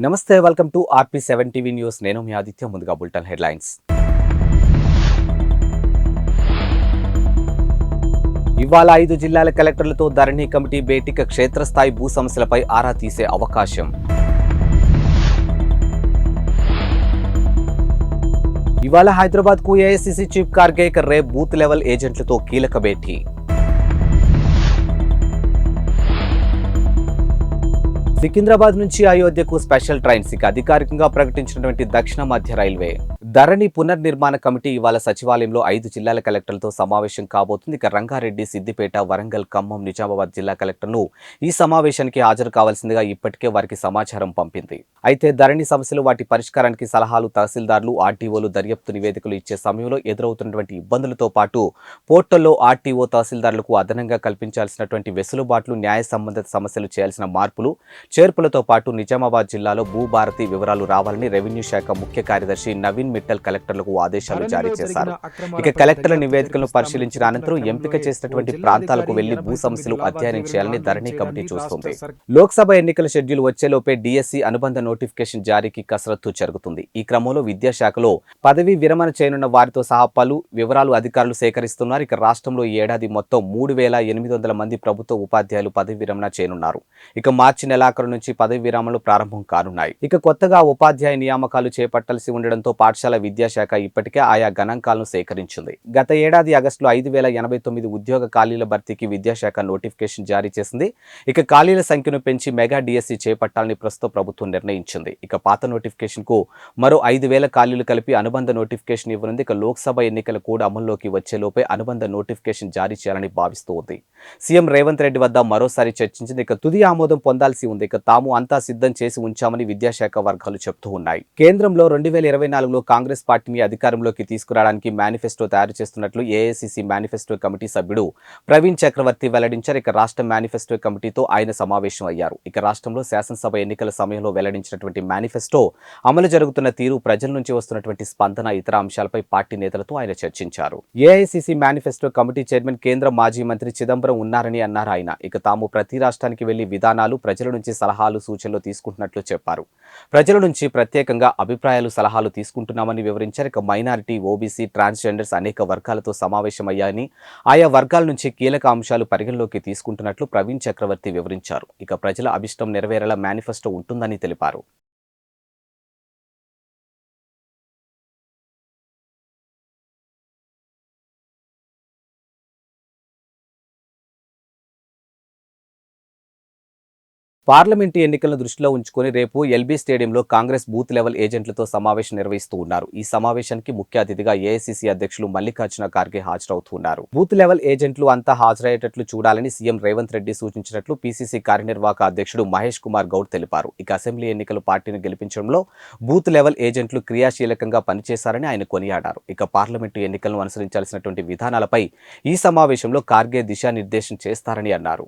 నమస్తే, welcome to RP7 TV news. నేను మీ ఆదిత్య. ముందుగా బులెటిన్ హెడ్లైన్స్. ఇవాళ 5 జిల్లాల కలెక్టర్లతో ధరణి కమిటీ భేటీకి క్షేత్రస్థాయి భూ సమస్యలపై ఆరా తీసే అవకాశం. ఇవాళ హైదరాబాద్కు ఏఐసిసి చీఫ్ ఖార్గే, రేపు బూత్ లెవెల్ ఏజెంట్లతో కీలక భేటీ. సికింద్రాబాద్ నుంచి అయోధ్యకు స్పెషల్ ట్రైన్స్ అధికారికంగా ప్రకటించినటువంటి దక్షిణ మధ్య రైల్వే. ధరణి పునర్నిర్మాణ కమిటీ ఇవాళ సచివాలయంలో 5 జిల్లాల కలెక్టర్లతో సమావేశం కాబోతుంది. రంగారెడ్డి, సిద్దిపేట, వరంగల్, ఖమ్మం, నిజామాబాద్ జిల్లా కలెక్టర్ను ఈ సమావేశానికి హాజరు కావాల్సిందిగా ఇప్పటికే వారికి సమాచారం పంపింది. అయితే ధరణి సమస్యలు, వాటి పరిష్కారానికి సలహాలు తహసీల్దార్లు, ఆర్టీఓలు దర్యాప్తు నివేదికలు ఇచ్చే సమయంలో ఎదురవుతున్నటువంటి ఇబ్బందులతో పాటు పోర్టల్లో ఆర్టీఓ, తహసీల్దార్లకు అదనంగా కల్పించాల్సినటువంటి వెసులుబాట్లు, న్యాయ సంబంధిత సమస్యలు, చేయాల్సిన మార్పులు చేర్పులతో పాటు నిజామాబాద్ జిల్లాలో భూభారతి వివరాలు రావాలని రెవెన్యూ శాఖ ముఖ్య కార్యదర్శి నవీన్ మిట్టల్ కలెక్టర్లకు ఆదేశాలు జారీ చేశారు. ఇక కలెక్టర్ల నివేదికలను పరిశీలించిన అనంతరం ఎంపిక చేసినటువంటి ప్రాంతాలకు వెళ్లి భూ సమస్యలు అధ్యయనం చేయాలని ధరణి కమిటీ చూస్తుంది. లోక్సభ ఎన్నికల షెడ్యూల్ వచ్చేలోపే డిఎస్సి అనుబంధ నోటిఫికేషన్ జారీకి కసరత్తు జరుగుతుంది. ఈ క్రమంలో విద్యాశాఖలో పదవీ విరమణ చేయనున్న వారితో సహా పలు వివరాలు అధికారులు సేకరిస్తున్నారు. ఇక రాష్ట్రంలో ఈ ఏడాది మొత్తం 3800 మంది ప్రభుత్వ ఉపాధ్యాయులు పదవీ విరమణ చేయనున్నారు. ఇక మార్చి నెలాఖరు నుంచి పదవి విరామలు ప్రారంభం కానున్నాయి. ఇక కొత్తగా ఉపాధ్యాయ నియామకాలు చేపట్టాల్సి ఉండడంతో పాఠశాల విద్యాశాఖ ఇప్పటికే ఆయా గణాంకాలను సేకరించింది. గత ఏడాది ఆగస్టులో 5089 ఉద్యోగ ఖాళీల భర్తీకి విద్యాశాఖ నోటిఫికేషన్ జారీ చేసింది. ఇక ఖాళీల సంఖ్యను పెంచి మెగా డిఎస్సి చేపట్టాలని ప్రస్తుత ప్రభుత్వం నిర్ణయించింది. ఇక పాత నోటిఫికేషన్ కు మరో 5000 ఖాళీలు కలిపి అనుబంధ నోటిఫికేషన్ ఇవ్వనుంది. ఇక లోక్సభ ఎన్నికలు కూడా అమల్లోకి వచ్చేలోపే అనుబంధ నోటిఫికేషన్ జారీ చేయాలని భావిస్తూ ఉంది. సీఎం రేవంత్ రెడ్డి వద్ద మరోసారి చర్చించింది. ఇక తుది ఆమోదం పొందాల్సి ఉంది. ఇక తాము అంతా సిద్ధం చేసి ఉంచామని విద్యాశాఖ వర్గాలు చెబుతూ ఉన్నాయి. కేంద్రంలో 2024లో కాంగ్రెస్ పార్టీని అధికారంలోకి తీసుకురావడానికి మేనిఫెస్టో తయారు చేస్తున్నట్లు ఏఐసిసి మేనిఫెస్టో కమిటీ సభ్యుడు ప్రవీణ్ చక్రవర్తి వెల్లడించారు. ఇక రాష్ట్ర మేనిఫెస్టో కమిటీతో ఆయన సమావేశం అయ్యారు. ఇక రాష్ట్రంలో శాసనసభ ఎన్నికల సమయంలో వెల్లడించినటువంటి మేనిఫెస్టో అమలు జరుగుతున్న తీరు, ప్రజల నుంచి వస్తున్నటువంటి స్పందన, ఇతర అంశాలపై పార్టీ నేతలతో ఆయన చర్చించారు. ఏఐసిసి మేనిఫెస్టో కమిటీ చైర్మన్ కేంద్ర మాజీ మంత్రి చిదంబరం ఉన్నారని అన్నారు ఆయన. ఇక తాము ప్రతి రాష్ట్రానికి వెళ్లి విధానాలు, ప్రజల నుంచి సలహాలు, సూచనలు తీసుకుంటున్నట్లు చెప్పారు. ప్రజల నుంచి ప్రత్యేకంగా అభిప్రాయాలు, సలహాలు తీసుకుంటున్నామని వివరించారు. ఇక మైనారిటీ, ఓబీసీ, ట్రాన్స్జెండర్స్ అనేక వర్గాలతో సమావేశమయ్యాయని, ఆయా వర్గాల నుంచి కీలక అంశాలు పరిగణలోకి తీసుకుంటున్నట్లు ప్రవీణ్ చక్రవర్తి వివరించారు. ఇక ప్రజల అభిష్టం నెరవేరేలా మేనిఫెస్టో ఉంటుందని తెలిపారు. పార్లమెంటు ఎన్నికలను దృష్టిలో ఉంచుకొని రేపు ఎల్బీ స్టేడియంలో కాంగ్రెస్ బూత్ లెవెల్ ఏజెంట్లతో సమావేశం నిర్వహిస్తూ ఉన్నారు. ఈ సమావేశానికి ముఖ్య అతిథిగా ఏఐసిసి అధ్యక్షులు మల్లికార్జున ఖార్గే హాజరవుతున్నారు. బూత్ లెవెల్ ఏజెంట్లు అంతా హాజరయ్యేటట్లు చూడాలని సీఎం రేవంత్ రెడ్డి సూచించినట్లు పీసీసీ కార్యనిర్వాహక అధ్యక్షుడు మహేష్ కుమార్ గౌడ్ తెలిపారు. ఇక అసెంబ్లీ ఎన్నికల పార్టీని గెలిపించడంలో బూత్ లెవెల్ ఏజెంట్లు క్రియాశీలకంగా పనిచేశారని ఆయన కొనియాడారు. ఇక పార్లమెంటు ఎన్నికలను అనుసరించాల్సినటువంటి విధానాలపై ఈ సమావేశంలో ఖార్గే దిశానిర్దేశం చేస్తారని అన్నారు.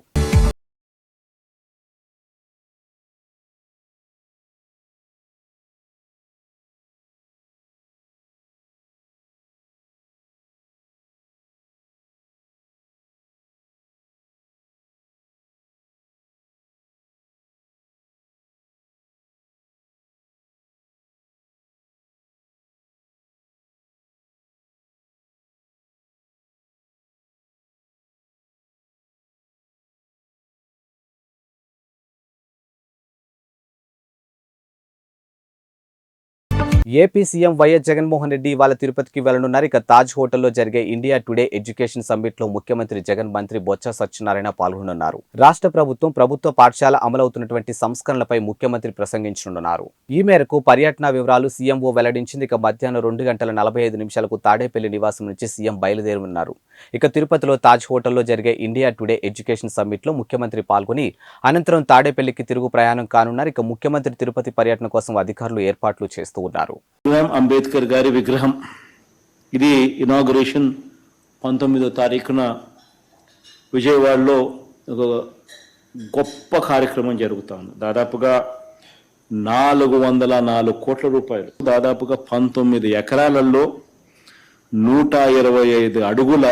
AP CM YS Jaganmohan Reddy ఇవాళ తిరుపతికి వెళ్లనున్నారు. ఇక తాజ్ హోటల్లో జరిగే ఇండియా టుడే ఎడ్యుకేషన్ సమ్మిట్ లో ముఖ్యమంత్రి జగన్, మంత్రి బొత్స సత్యనారాయణ పాల్గొనున్నారు. రాష్ట్ర ప్రభుత్వ పాఠశాల అమలవుతున్నటువంటి సంస్కరణలపై ముఖ్యమంత్రి ప్రసంగించనున్నారు. ఈ మేరకు పర్యటన వివరాలు సీఎంఓ వెల్లడించింది. ఇక మధ్యాహ్నం 2:45 తాడేపల్లి నివాసం నుంచి సీఎం బయలుదేరనున్నారు. ఇక తిరుపతిలో తాజ్ హోటల్లో జరిగే ఇండియా టుడే ఎడ్యుకేషన్ సమ్మిట్ లో ముఖ్యమంత్రి పాల్గొని అనంతరం తాడేపల్లికి తిరుగు ప్రయాణం కానున్నారు. ఇక ముఖ్యమంత్రి తిరుపతి పర్యటన కోసం అధికారులు ఏర్పాట్లు చేస్తూ ఉన్నారు. అంబేద్కర్ గారి విగ్రహం ఇది ఇనాగరేషన్ 19వ తారీఖున విజయవాడలో ఒక గొప్ప కార్యక్రమం జరుగుతుంది. దాదాపుగా 404 కోట్ల రూపాయలు, దాదాపుగా 19 ఎకరాలలో 125 అడుగుల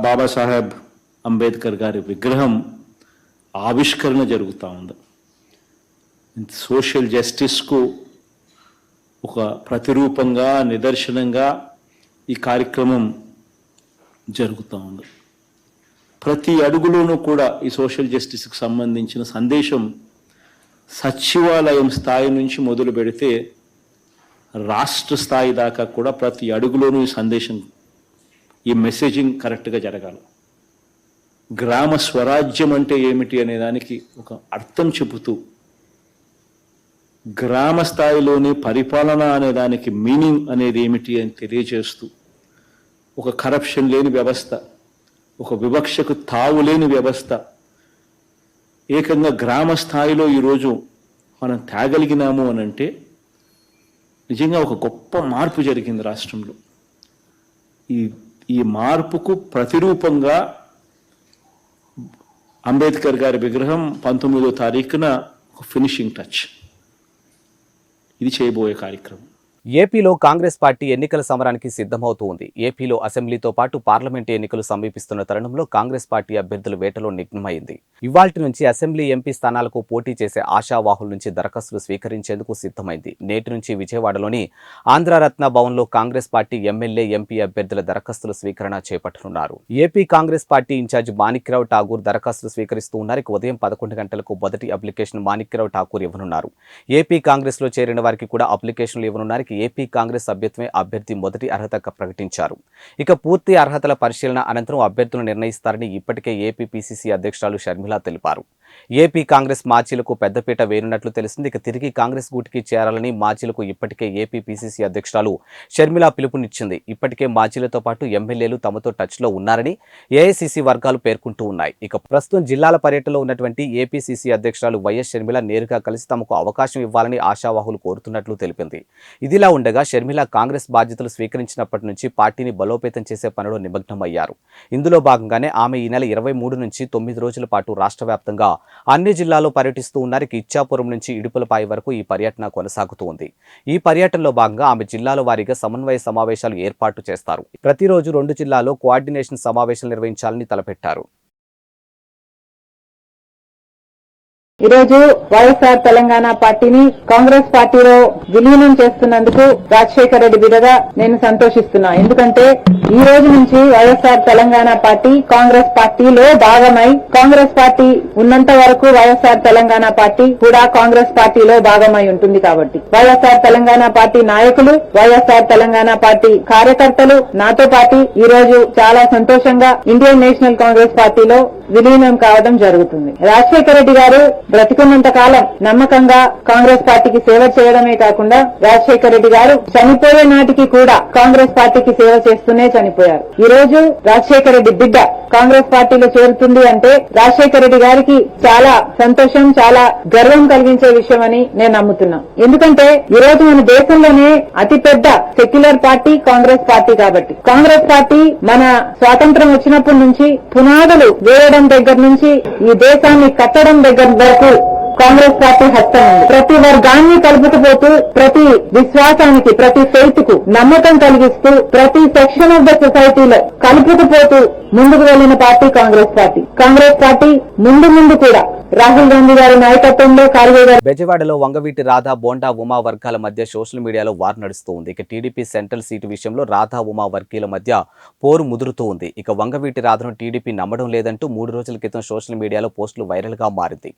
బాబాసాహెబ్ అంబేద్కర్ గారి విగ్రహం ఆవిష్కరణ జరుగుతూ ఉంది. సోషల్ జస్టిస్కు ఒక ప్రతిరూపంగా నిదర్శనంగా ఈ కార్యక్రమం జరుగుతూ ఉంది. ప్రతి అడుగులోనూ కూడా ఈ సోషల్ జస్టిస్కి సంబంధించిన సందేశం సచివాలయం స్థాయి నుంచి మొదలు పెడితే రాష్ట్ర స్థాయి దాకా కూడా ప్రతి అడుగులోనూ ఈ సందేశం, ఈ మెసేజింగ్ కరెక్ట్గా జరగాలి. గ్రామ స్వరాజ్యం అంటే ఏమిటి అనే దానికి ఒక అర్థం చెబుతూ, గ్రామ స్థాయిలోని పరిపాలన అనే దానికి మీనింగ్ అనేది ఏమిటి అని తెలియజేస్తూ, ఒక కరప్షన్ లేని వ్యవస్థ, ఒక వివక్షకు తావు లేని వ్యవస్థ ఏకంగా గ్రామ స్థాయిలో ఈరోజు మనం తేగలిగినాము అని అంటే నిజంగా ఒక గొప్ప మార్పు జరిగింది రాష్ట్రంలో. ఈ మార్పుకు ప్రతిరూపంగా అంబేద్కర్ గారి విగ్రహం 19వ తారీఖున ఒక ఫినిషింగ్ టచ్ ఇది చేయబోయే కార్యక్రమం. ఏపీలో కాంగ్రెస్ పార్టీ ఎన్నికల సమరానికి సిద్ధమవుతూ ఉంది. ఏపీలో అసెంబ్లీతో పాటు పార్లమెంటు ఎన్నికలు సమీపిస్తున్న తరుణంలో కాంగ్రెస్ పార్టీ అభ్యర్థుల వేటలో నిగ్నమైంది. ఇవాల్టి నుంచి అసెంబ్లీ ఎంపీ స్థానాలకు పోటీ చేసే ఆశావాహుల నుంచి దరఖాస్తులు స్వీకరించేందుకు సిద్ధమైంది. నేటి నుంచి విజయవాడలోని ఆంధ్రరత్న భవన్లో కాంగ్రెస్ పార్టీ ఎమ్మెల్యే, ఎంపీ అభ్యర్థుల దరఖాస్తుల స్వీకరణ చేపట్టనున్నారు. AP Congress party in-charge Manikrao Tagore దరఖాస్తులు స్వీకరిస్తూ ఉన్నారు. ఉదయం 11 గంటలకు మొదటి అప్లికేషన్ మాణిక్రావు ఠాకూర్ ఇవ్వనున్నారు. ఏపీ కాంగ్రెస్ లో చేరిన వారికి కూడా అప్లికేషన్లు ఇవ్వనున్నారు. ఏపీ కాంగ్రెస్ సభ్యత్వమే అభ్యర్థి మొదటి అర్హత ప్రకటించారు. ఇక పూర్తి అర్హతల పరిశీలన అనంతరం అభ్యర్థులను నిర్ణయిస్తారని ఇప్పటికే ఏపీ పీసీసీ అధ్యక్షురాలు షర్మిల తెలిపారు. ఏపీ కాంగ్రెస్ మాజీలకు పెద్దపీట వేనున్నట్లు తెలిసింది. ఇక తిరిగి కాంగ్రెస్ గూటికి చేరాలని మాజీలకు ఇప్పటికే ఏపీ పీసీసీ అధ్యక్షురాలు షర్మిల పిలుపునిచ్చింది. ఇప్పటికే మాజీలతో పాటు ఎమ్మెల్యేలు తమతో టచ్ లో ఉన్నారని ఏఐసీసీ వర్గాలు పేర్కొంటూ ఉన్నాయి. ఇక ప్రస్తుతం జిల్లాల పర్యటనలో ఉన్నటువంటి ఏపీసీసీ అధ్యక్షురాలు వైఎస్ షర్మిల నేరుగా కలిసి తమకు అవకాశం ఇవ్వాలని ఆశావాహులు కోరుతున్నట్లు తెలిపింది. ఇదిలా ఉండగా షర్మిల కాంగ్రెస్ బాధ్యతలు స్వీకరించినప్పటి నుంచి పార్టీని బలోపేతం చేసే పనిలో నిమగ్నమయ్యారు. ఇందులో భాగంగానే ఆమె ఈ నెల 23 నుంచి 9 రోజుల పాటు రాష్ట్ర వ్యాప్తంగా అన్ని జిల్లాల్లో పర్యటిస్తూ ఉన్నారు. ఇచ్చాపురం నుంచి ఇడుపులపాయి వరకు ఈ పర్యటన కొనసాగుతూ ఉంది. ఈ పర్యటనలో భాగంగా ఆమె జిల్లాల వారీగా సమన్వయ సమావేశాలు ఏర్పాటు చేస్తారు. ప్రతిరోజు 2 జిల్లాల్లో కోఆర్డినేషన్ సమావేశాలు నిర్వహించాలని తలపెట్టారు. ఈరోజు వైఎస్ఆర్ తెలంగాణ పార్టీని కాంగ్రెస్ పార్టీలో విలీనం చేస్తున్నందుకు రాజశేఖర రెడ్డి బిడ్డగా నేను సంతోషిస్తున్నా. ఎందుకంటే ఈ రోజు నుంచి వైఎస్ఆర్ తెలంగాణ పార్టీ కాంగ్రెస్ పార్టీలో భాగమై, కాంగ్రెస్ పార్టీ ఉన్నంత వరకు వైఎస్ఆర్ తెలంగాణ పార్టీ కూడా కాంగ్రెస్ పార్టీలో భాగమై ఉంటుంది. కాబట్టి వైఎస్ఆర్ తెలంగాణ పార్టీ నాయకులు, వైఎస్ఆర్ తెలంగాణ పార్టీ కార్యకర్తలు నాతో పాటు ఈ రోజు చాలా సంతోషంగా ఇండియన్ నేషనల్ కాంగ్రెస్ పార్టీలో విలీనం కావడం జరుగుతుంది. రాజశేఖర రెడ్డి గారు బ్రతికున్నంత కాలం నమ్మకంగా కాంగ్రెస్ పార్టీకి సేవ చేయడమే కాకుండా రాజశేఖర రెడ్డి గారు చనిపోయే నాటికి కూడా కాంగ్రెస్ పార్టీకి సేవ చేస్తూనే చనిపోయారు. ఈ రోజు రాజశేఖర రెడ్డి బిడ్డ కాంగ్రెస్ పార్టీలో చేరుతుంది అంటే రాజశేఖర రెడ్డి గారికి చాలా సంతోషం, చాలా గర్వం కలిగించే విషయం అని నేను నమ్ముతున్నా. ఎందుకంటే ఈ రోజు మన దేశంలోనే అతిపెద్ద సెక్యులర్ పార్టీ కాంగ్రెస్ పార్టీ. కాబట్టి కాంగ్రెస్ పార్టీ మన స్వాతంత్రం వచ్చినప్పటి నుంచి పునాదులు వేయడం దగ్గర నుంచి ఈ దేశాన్ని కట్టడం దగ్గర వరకు కాంగ్రెస్ పార్టీ హస్తం ఉంది. ప్రతి వర్గాన్ని కలుపుకుపోతూ, ప్రతి విశ్వాసానికి, ప్రతి ఫెయిత్ కు నమ్మకం కలిగిస్తూ, ప్రతి సెక్షన్ ఆఫ్ ద సొసైటీలో కలుపుకుపోతూ ముందుకు వెళ్లిన party Congress party. Congress party ముందు కూడా రాహుల్ గాంధీ గారి నాయకత్వంలో బెజవాడలో వంగవీటి రాధా, బోండా ఉమా వర్గాల మధ్య సోషల్ మీడియాలో వార్ నడుస్తూ ఉంది. ఇక టీడీపీ సెంట్రల్ సీటు విషయంలో రాధా, ఉమా వర్గీయుల మధ్య పోరు ముదురుతూ ఉంది. ఇక వంగవీటి రాధను టీడీపీ నమ్మడం లేదంటూ 3 రోజుల క్రితం సోషల్ మీడియాలో పోస్టులు వైరల్ గా మారింది.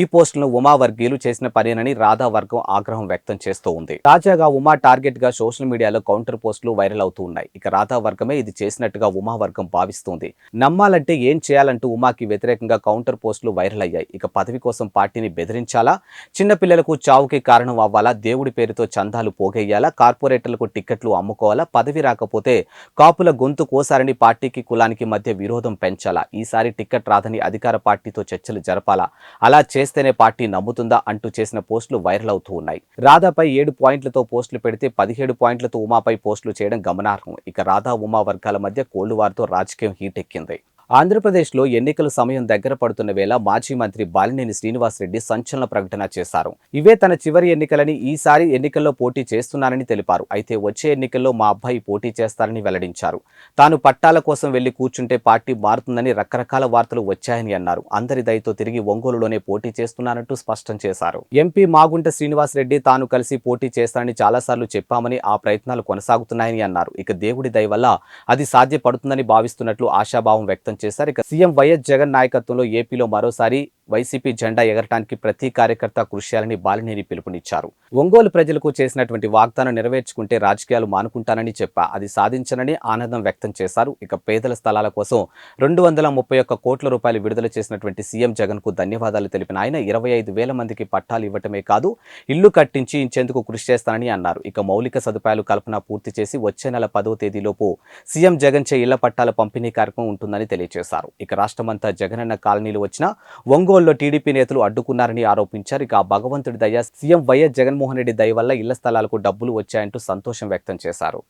ఈ పోస్టులను ఉమా వర్గీయులు చేసిన పనేనని రాధా వర్గం ఆగ్రహం వ్యక్తం చేస్తూ ఉంది. తాజాగా ఉమా టార్గెట్ గా సోషల్ మీడియాలో కౌంటర్ పోస్టులు వైరల్ అవుతూ ఉన్నాయి. ఇక రాధా వర్గమే ఇది చేసినట్టుగా ఉమా వర్గం భావిస్తోంది. నమ్మాలంటే ఏం చేయాలంటూ ఉమాకి వ్యతిరేకంగా కౌంటర్ పోస్టులు వైరల్ అయ్యాయి. ఇక పదవి కోసం పార్టీని బెదిరించాలా, చిన్నపిల్లలకు చావుకి కారణం అవ్వాలా, దేవుడి పేరుతో చందాలు పోగేయాలా, కార్పొరేటర్లకు టిక్కెట్లు అమ్ముకోవాలా, పదవి రాకపోతే కాపుల గొంతు కోసారని పార్టీకి కులానికి మధ్య విరోధం పెంచాలా, ఈసారి టిక్కెట్ రాదని అధికార పార్టీతో చర్చలు జరపాలా, అలా చేస్తేనే పార్టీ నమ్ముతుందా అంటూ చేసిన పోస్టులు వైరల్ అవుతూ ఉన్నాయి. రాధాపై 7 పాయింట్లతో పోస్టులు పెడితే 17 పాయింట్లతో ఉమాపై పోస్టులు చేయడం గమనార్హం. ఇక రాధా, ఉమా వర్గాల మధ్య కోల్డ్ వార్తో రాజకీయం హీట్ ఎక్కింది. ఆంధ్రప్రదేశ్లో ఎన్నికల సమయం దగ్గర పడుతున్న వేళ మాజీ మంత్రి బాలినేని శ్రీనివాసరెడ్డి సంచలన ప్రకటన చేశారు. ఇవే తన చివరి ఎన్నికలని, ఈసారి ఎన్నికల్లో పోటీ చేస్తున్నానని తెలిపారు. అయితే వచ్చే ఎన్నికల్లో మా అబ్బాయి పోటీ చేస్తారని వెల్లడించారు. తాను పట్టాల కోసం వెళ్లి కూర్చుంటే పార్టీ మారుతుందని రకరకాల వార్తలు వచ్చాయని అన్నారు. అందరి దయతో తిరిగి ఒంగోలులోనే పోటీ చేస్తున్నానంటూ స్పష్టం చేశారు. ఎంపీ మాగుంట శ్రీనివాసరెడ్డి తాను కలిసి పోటీ చేస్తానని చాలాసార్లు చెప్పామని, ఆ ప్రయత్నాలు కొనసాగుతున్నాయని అన్నారు. ఇక దేవుడి దయ వల్ల అది సాధ్యపడుతుందని భావిస్తున్నట్లు ఆశాభావం వ్యక్తం చేశారు. ఇక సీఎం వైఎస్ జగన్ నాయకత్వంలో ఏపీలో మరోసారి వైసీపీ జెండా ఎగరటానికి ప్రతి కార్యకర్త కృషి చేయాలని బాలినేని పిలుపునిచ్చారు. ఒంగోలు ప్రజలకు చేసినటువంటి వాగ్దానం నెరవేర్చుకుంటే రాజకీయాలు మానుకుంటానని చెప్పా, అది సాధించనని ఆనందం వ్యక్తం చేశారు. ఇక పేదల స్థలాల కోసం 231 కోట్ల రూపాయలు విడుదల చేసినటువంటి సీఎం జగన్ కు ధన్యవాదాలు తెలిపిన ఆయన 25,000 మందికి పట్టాలు ఇవ్వటమే కాదు, ఇల్లు కట్టించి ఇచ్చేందుకు కృషి చేస్తానని అన్నారు. ఇక మౌలిక సదుపాయాలు కల్పన పూర్తి చేసి వచ్చే నెల 10వ తేదీలోపు సీఎం జగన్ చే ఇళ్ల పట్టాల పంపిణీ కార్యక్రమం ఉంటుందని తెలియజేశారు. ఇక రాష్ట్రమంతా జగనన్న కాలనీలు వచ్చిన ఒంగోలులో టీడీపీ నేతలు అడ్డుకున్నారని ఆరోపించారు. ఇక భగవంతుడి దయ, సీఎం వైఎస్ జగన్మోహన్ రెడ్డి దయ వల్ల ఇళ్ల స్థలాలకు డబ్బులు వచ్చాయంటూ సంతోషం వ్యక్తం చేశారు.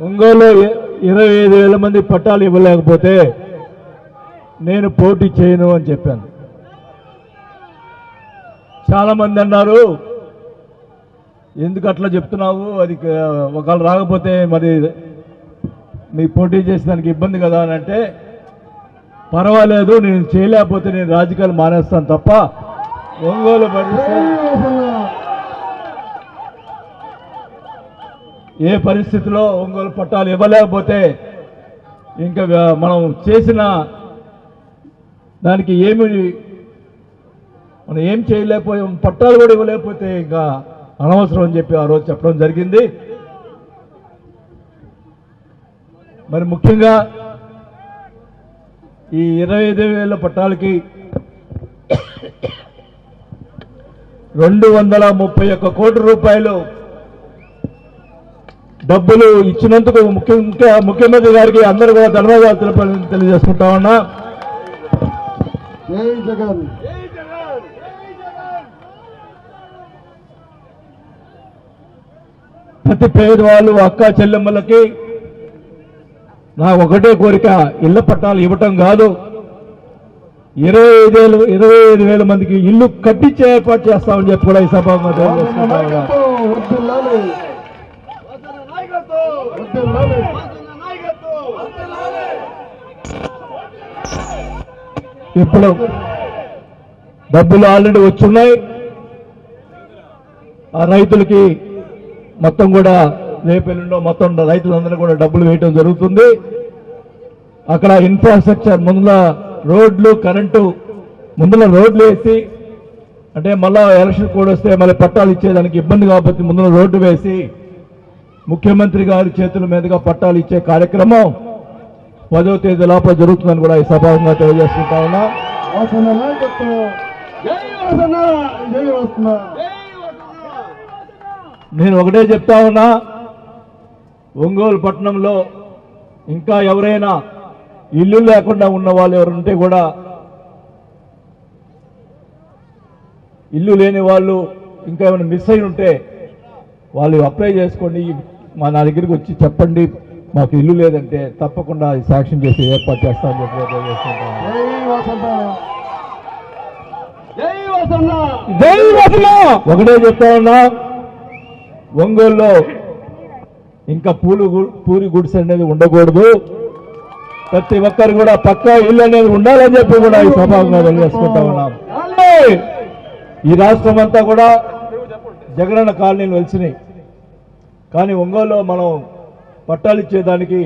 ఒంగోలులో 25,000 మంది పట్టాలు ఇవ్వలేకపోతే నేను పోటీ చేయను అని చెప్పాను. చాలా మంది అన్నారు, ఎందుకు అట్లా చెప్తున్నావు, అది ఒకవేళ రాకపోతే మరి మీ పోటీ చేసేదానికి ఇబ్బంది కదా అని అంటే, పర్వాలేదు, నేను చేయలేకపోతే నేను రాజకీయాలు మానేస్తాను తప్ప ఒంగోలు ఏ పరిస్థితిలో ఒంగోలు పట్టాలు ఇవ్వలేకపోతే ఇంకా మనం చేసిన దానికి మనం ఏం చేయలేకపోయాం, పట్టాలు కూడా ఇవ్వలేకపోతే ఇంకా అనవసరం అని చెప్పి ఆ రోజు చెప్పడం జరిగింది. మరి ముఖ్యంగా ఈ 25,000 పట్టాలకి 231 కోట్ల రూపాయలు డబ్బులు ఇచ్చినందుకు ముఖ్యమంత్రి గారికి అందరూ కూడా ధన్యవాదాలు తెలియజేసుకుంటా ఉన్నా. ప్రతి పేదవాళ్ళు, అక్క చెల్లెమ్మలకి నా ఒకటే కోరిక, ఇళ్ల పట్టాలు ఇవ్వటం కాదు, 25,000 మందికి ఇల్లు కట్టించే ఏర్పాటు చేస్తామని చెప్పి కూడా ఈ సభలో ఇప్పుడు డబ్బులు ఆల్రెడీ వచ్చున్నాయి. ఆ రైతులకి మొత్తం కూడా రేపెల్లుండో మొత్తం రైతులందరూ కూడా డబ్బులు వేయటం జరుగుతుంది. అక్కడ ఇన్ఫ్రాస్ట్రక్చర్ ముందుల రోడ్లు, కరెంటు ముందుల రోడ్లు వేసి, అంటే మళ్ళా ఎలక్షన్ కోడ్ వస్తే మళ్ళీ పట్టాలు ఇచ్చేదానికి ఇబ్బంది కాబట్టి ముందుల రోడ్డు వేసి ముఖ్యమంత్రి గారి చేతుల మీదుగా పట్టాలు ఇచ్చే కార్యక్రమం 10వ తేదీ లోపల జరుగుతుందని కూడా ఈ సభాగా తెలియజేసుకుంటా ఉన్నా. నేను ఒకటే చెప్తా ఉన్నా, ఒంగోలు పట్టణంలో ఇంకా ఎవరైనా ఇల్లు లేకుండా ఉన్న వాళ్ళు ఎవరుంటే కూడా, ఇల్లు లేని వాళ్ళు ఇంకా ఏమైనా మిస్ అయి ఉంటే వాళ్ళు అప్లై చేసుకోండి, మా నా దగ్గరికి వచ్చి చెప్పండి, మాకు ఇల్లు లేదంటే తప్పకుండా శాంక్షన్ చేసి ఏర్పాటు చేస్తామని చెప్పి ఒకటే చెప్తా ఉన్నా, ఒంగోలులో ఇంకా పూరి గుడిసె అనేది ఉండకూడదు, ప్రతి ఒక్కరు కూడా పక్కా ఇల్లు అనేది ఉండాలని చెప్పి కూడా ఈ సభగా తెలియజేసుకుంటా ఉన్నాం. ఈ రాష్ట్రం అంతా కూడా జగనన్న కాలనీలు వెలిసినాయి, కానీ ఒంగోలులో మనం పట్టాలు ఇచ్చేదానికి,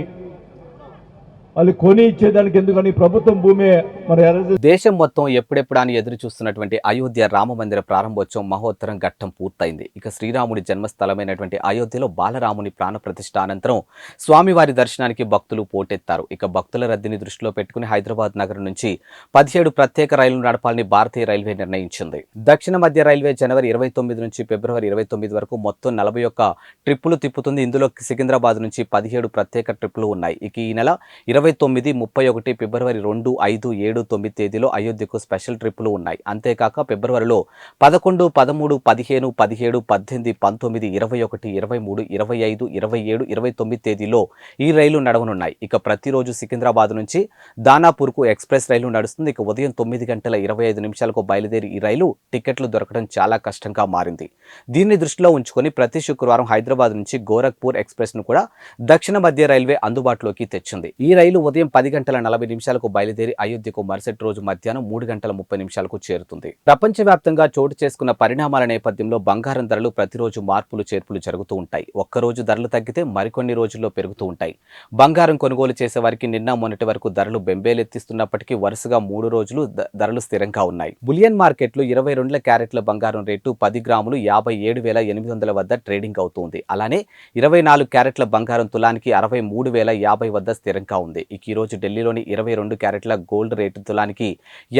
వాళ్ళు కొని ఇచ్చేదానికి ఎందుకని ప్రభుత్వం భూమి మరి దేశం మొత్తం ఎప్పుడెప్పుడు అని ఎదురు చూస్తున్నటువంటి అయోధ్య రామ మందిర ప్రారంభోత్సవం మహోత్తరం ఘట్టం పూర్తయింది. ఇక శ్రీరాముడి జన్మస్థలమైనటువంటి అయోధ్యలో బాలరాముని ప్రాణ ప్రతిష్ఠ అనంతరం స్వామివారి దర్శనానికి భక్తులు పోటెత్తారు. ఇక భక్తుల రద్దీని దృష్టిలో పెట్టుకుని హైదరాబాద్ నగరం నుంచి 17 ప్రత్యేక రైళ్లు నడపాలని భారతీయ రైల్వే నిర్ణయించింది. దక్షిణ మధ్య రైల్వే జనవరి 29 నుంచి ఫిబ్రవరి 29 వరకు మొత్తం 41 ట్రిప్పులు తిప్పుతుంది. ఇందులో సికింద్రాబాద్ నుంచి 17 ప్రత్యేక ట్రిప్పులు ఉన్నాయి. ఇక ఈ నెల 29, 31, ఫిబ్రవరి 2, 5, 7, 9 తేదీలో అయోధ్యకు స్పెషల్ ట్రిప్పులు ఉన్నాయి. అంతేకాక ఫిబ్రవరిలో 11, 13, 15, 17, 18, 19, 21, 23, 25, 27, 29 తేదీలో ఈ రైలు నడవనున్నాయి. ఇక ప్రతిరోజు సికింద్రాబాద్ నుంచి దానాపూర్కు ఎక్స్ప్రెస్ రైలు నడుస్తుంది. ఇక ఉదయం 9:25 బయలుదేరి ఈ రైలు టికెట్లు దొరకడం చాలా కష్టంగా మారింది. దీన్ని దృష్టిలో ఉంచుకొని ప్రతి శుక్రవారం హైదరాబాద్ నుంచి గోరఖ్పూర్ ఎక్స్ప్రెస్ ను కూడా దక్షిణ మధ్య రైల్వే అందుబాటులోకి తెచ్చింది. ఈ రైలు ఉదయం 10:40 బయలుదేరి అయోధ్యకు మరుసటి రోజు మధ్యాహ్నం 3:30 చేరుతుంది. ప్రపంచవ్యాప్తంగా చోటు చేసుకున్న పరిణామాల నేపథ్యంలో బంగారం ధరలు ప్రతిరోజు మార్పులు చేర్పులు జరుగుతూ ఉంటాయి. ఒక్కరోజు ధరలు తగ్గితే మరికొన్ని రోజుల్లో పెరుగుతూ ఉంటాయి. బంగారం కొనుగోలు చేసే వారికి నిన్న మొన్నటి వరకు ధరలు బెంబేలెత్తిస్తున్నప్పటికీ వరుసగా 3 రోజులు ధరలు స్థిరంగా ఉన్నాయి. బులియన్ మార్కెట్లో 22 క్యారెట్ల బంగారం రేటు 10 గ్రాములు 57,800 వద్ద ట్రేడింగ్ అవుతుంది. అలానే 24 క్యారెట్ల బంగారం తులానికి 63,050 వద్ద స్థిరంగా ఉంది. ఇక ఈ రోజు ఢిల్లీలోని 22 క్యారెట్ల గోల్డ్ రేటు తులానికి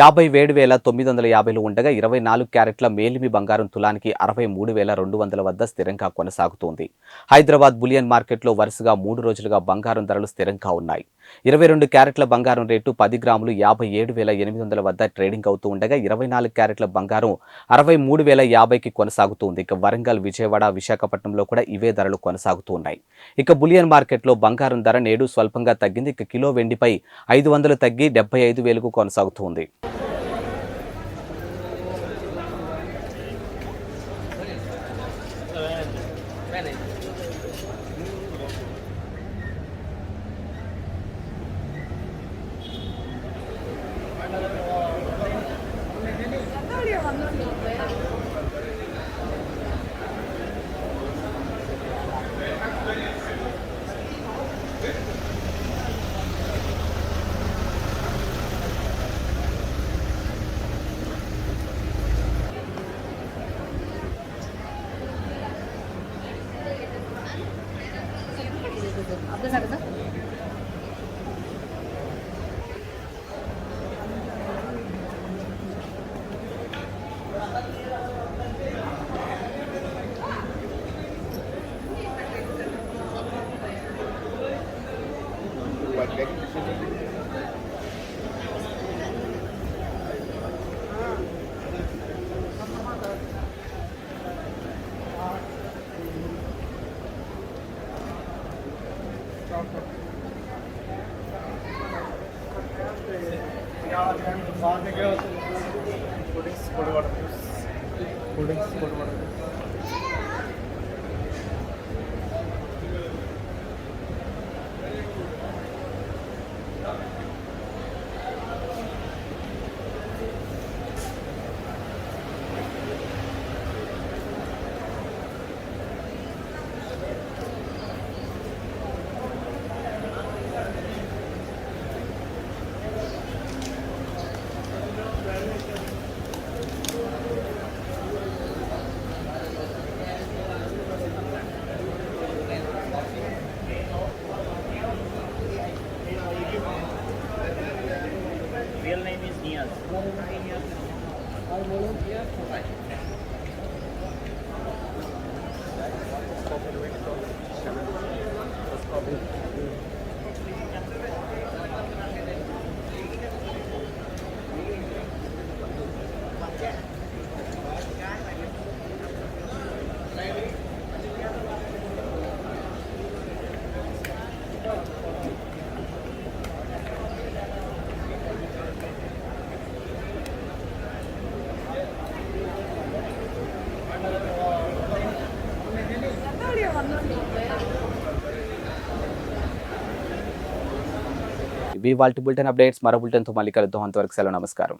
57,950 ఉండగా 24 క్యారెట్ల మేలిమి బంగారం తులానికి 63,200 వద్ద స్థిరంగా కొనసాగుతోంది. హైదరాబాద్ బులియన్ మార్కెట్లో వరుసగా 3 రోజులుగా బంగారం ధరలు స్థిరంగా ఉన్నాయి. 22 క్యారెట్ల బంగారం రేటు 10 గ్రాములు 57,800 వద్ద ట్రేడింగ్ అవుతూ ఉండగా 24 క్యారెట్ల బంగారం 63,050కి కొనసాగుతుంది. ఇక వరంగల్, విజయవాడ, విశాఖపట్నంలో కూడా ఇవే ధరలు కొనసాగుతూ ఉన్నాయి. ఇక బులియన్ మార్కెట్లో బంగారం ధర నేడు స్వల్పంగా తగ్గింది. ఇక కిలో వెండిపై 500 తగ్గి 75,000కు కొనసాగుతుంది. Real name is Niaz. ఇవి వాల్టి బులెటిన్ అప్డేట్స్. మరో బులెటిన్తో మళ్ళీ కలుద్దాం. అంతవరకు సెలవు, నమస్కారం.